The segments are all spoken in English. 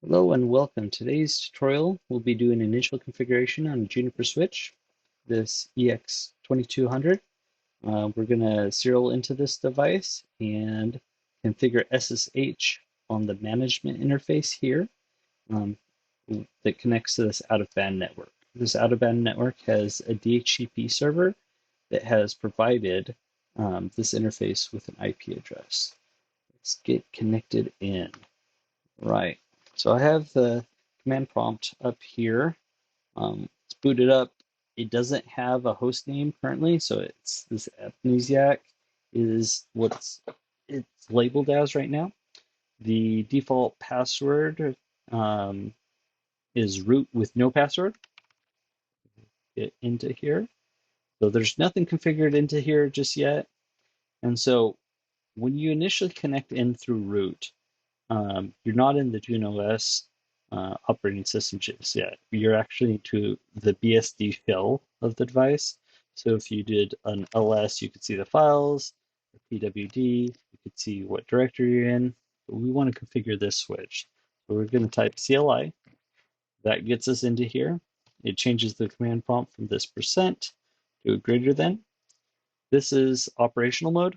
Hello and welcome. Today's tutorial we'll be doing initial configuration on a Juniper switch, this EX2200. We're going to serial into this device and configure SSH on the management interface here um, that connects to this out-of-band network. This out-of-band network has a DHCP server that has provided this interface with an IP address. Let's get connected in. Right. So I have the command prompt up here. It's booted up. It doesn't have a host name currently, so it's this amnesiac is what it's labeled as right now. The default password is root with no password. Get into here. So there's nothing configured into here just yet. And so when you initially connect in through root, you're not in the JuneOS operating system just yet. You're actually to the BSD shell of the device. So if you did an ls, you could see the files, the pwd, you could see what directory you're in. But we want to configure this switch. So we're going to type CLI. That gets us into here. It changes the command prompt from this percent to greater than. This is operational mode,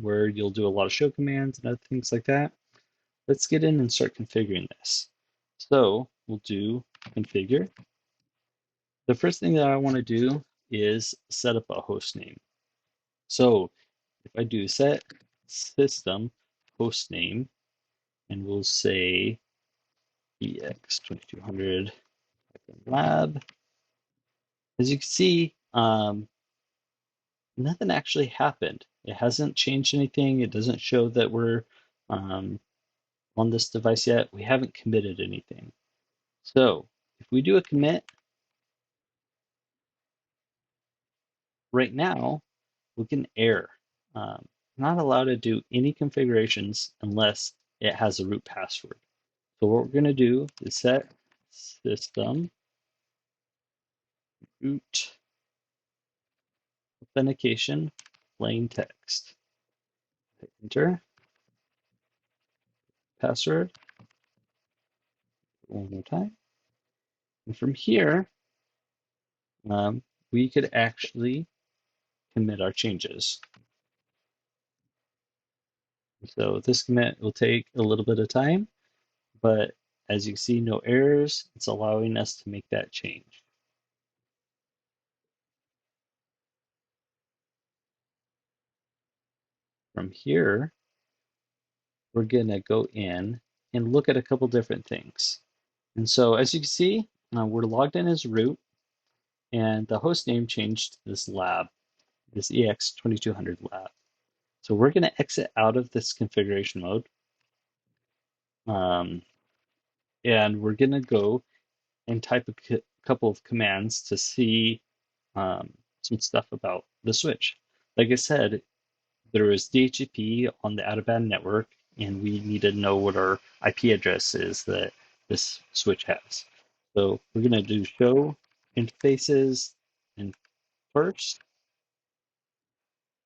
where you'll do a lot of show commands and other things like that. Let's get in and start configuring this. So we'll do configure. The first thing that I want to do is set up a host name. So if I do set system host name, and we'll say EX2200 lab. As you can see, nothing actually happened. It hasn't changed anything. It doesn't show that we're on this device yet. We haven't committed anything. So if we do a commit, right now, we can error. Not allowed to do any configurations unless it has a root password. So what we're going to do is set system root authentication plain text. Hit enter, password one more time. And from here, we could actually commit our changes. So this commit will take a little bit of time, but as you can see, no errors. It's allowing us to make that change. From here, we're going to go in and look at a couple different things. And so as you can see, we're logged in as root, and the host name changed to this lab, this EX2200 lab. So we're going to exit out of this configuration mode. And we're going to go and type a couple of commands to see some stuff about the switch. Like I said, there is DHCP on the out-of-band network, and we need to know what our IP address is that this switch has. So we're going to do show interfaces and first.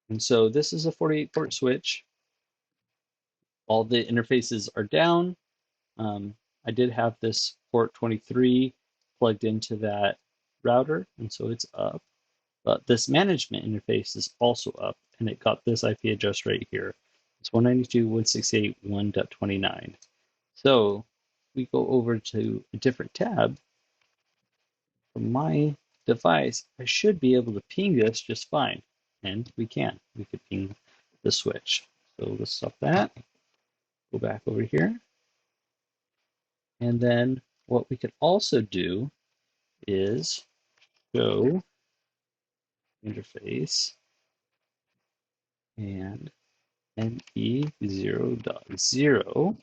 And so this is a 48 port switch. All the interfaces are down. I did have this port 23 plugged into that router, and so it's up. But this management interface is also up, and it got this IP address right here. It's 192.168.1.29. So we go over to a different tab. From my device, I should be able to ping this just fine. And we can. We could ping the switch. So let's stop that. Go back over here. And then what we could also do is show interface and NE0.0.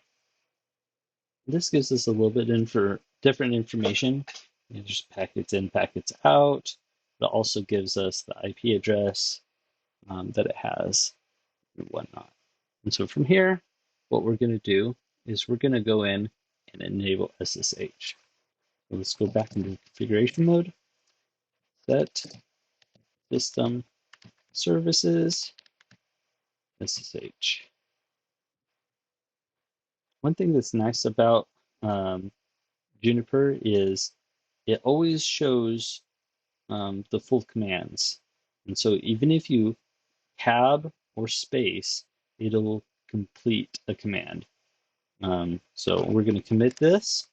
This gives us a little bit different information. There's packets in, packets out. It also gives us the IP address that it has and whatnot. And so from here, what we're going to do is we're going to go in and enable SSH. So let's go back into configuration mode. Set system services SSH. One thing that's nice about Juniper is it always shows the full commands. And so even if you tab or space, it'll complete a command. So we're going to commit this,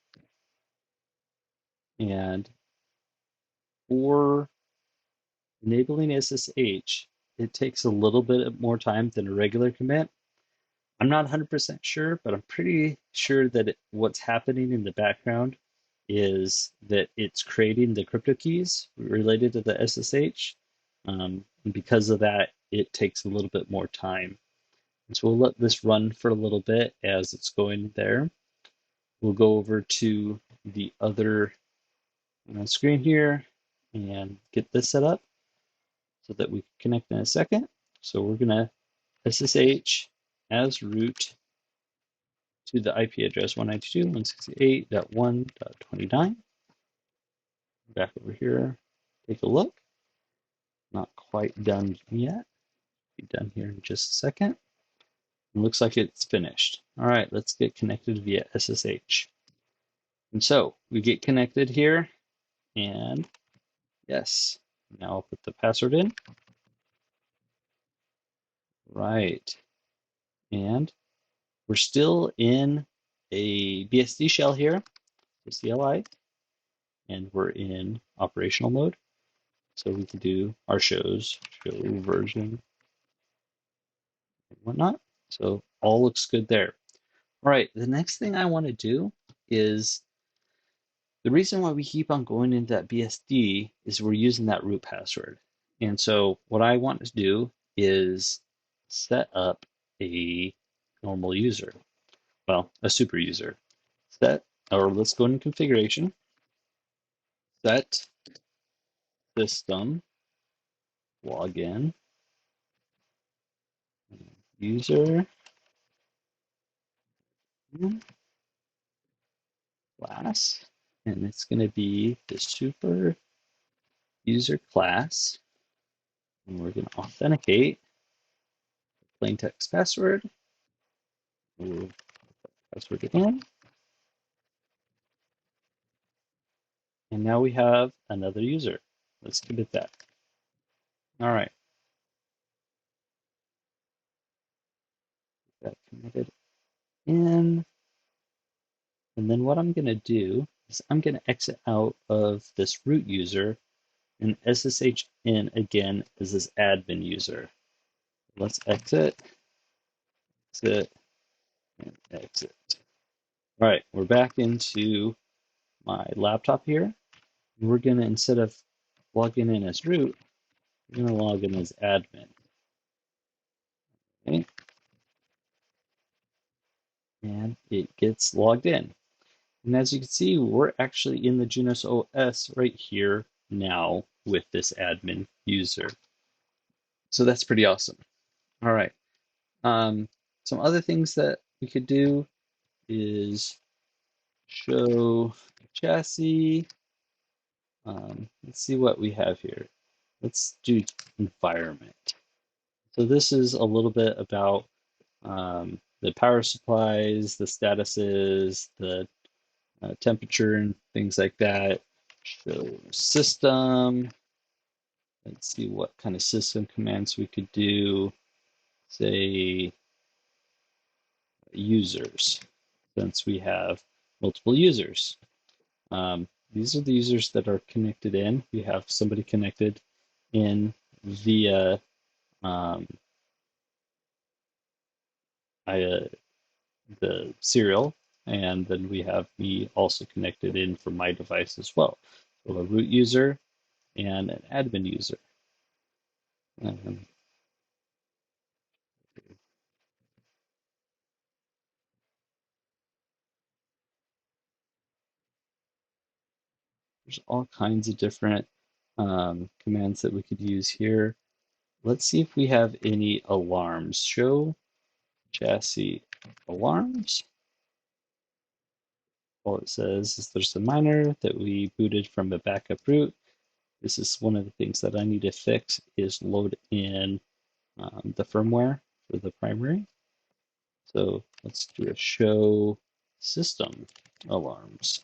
and for enabling SSH, it takes a little bit more time than a regular commit. I'm not 100% sure, but I'm pretty sure that what's happening in the background is that it's creating the crypto keys related to the SSH. And because of that, it takes a little bit more time. And so we'll let this run for a little bit as it's going there. We'll go over to the other screen here and get this set up so that we can connect in a second. So we're going to SSH as root to the IP address 192.168.1.29. Back over here, take a look. Not quite done yet. Be done here in just a second. It looks like it's finished. All right, let's get connected via SSH. And so we get connected here, and yes, now I'll put the password in. Right, and we're still in a BSD shell here, the CLI, and we're in operational mode. So we can do our show version, and whatnot. So all looks good there. All right, the next thing I want to do is the reason why we keep on going into that BSD is we're using that root password. And so what I want to do is set up a normal user, well, a super user. Let's go into configuration, set system login user class, and it's going to be the super user class, and we're going to authenticate plain text password. We'll password again, and now we have another user. Let's commit that. All right, that committed in, and then what I'm going to do is I'm going to exit out of this root user and SSH in again as this admin user. Let's exit, and exit. All right, we're back into my laptop here. We're gonna, instead of logging in as root, we're gonna log in as admin. Okay, and it gets logged in. And as you can see, we're actually in the Junos OS right here now with this admin user. So that's pretty awesome. All right. Some other things that we could do is show chassis. Let's see what we have here. Let's do environment. So this is a little bit about the power supplies, the statuses, the temperature and things like that. Show system. Let's see what kind of system commands we could do. Say users, since we have multiple users. These are the users that are connected in. We have somebody connected in via the serial, and then we have me also connected in from my device as well. So a root user and an admin user. There's all kinds of different commands that we could use here. Let's see if we have any alarms. Show chassis alarms. All it says is there's a miner that we booted from a backup root. This is one of the things that I need to fix is load in the firmware for the primary. So let's do a show system. alarms.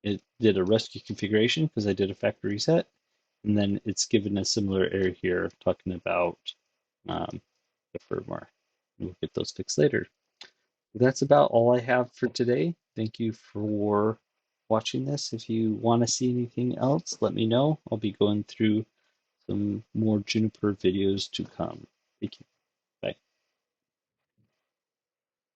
It did a rescue configuration because I did a factory reset, and then it's given a similar error here talking about um, the firmware. We'll get those fixed later. That's about all I have for today. Thank you for watching this. If you want to see anything else, let me know. I'll be going through some more Juniper videos to come. Thank you.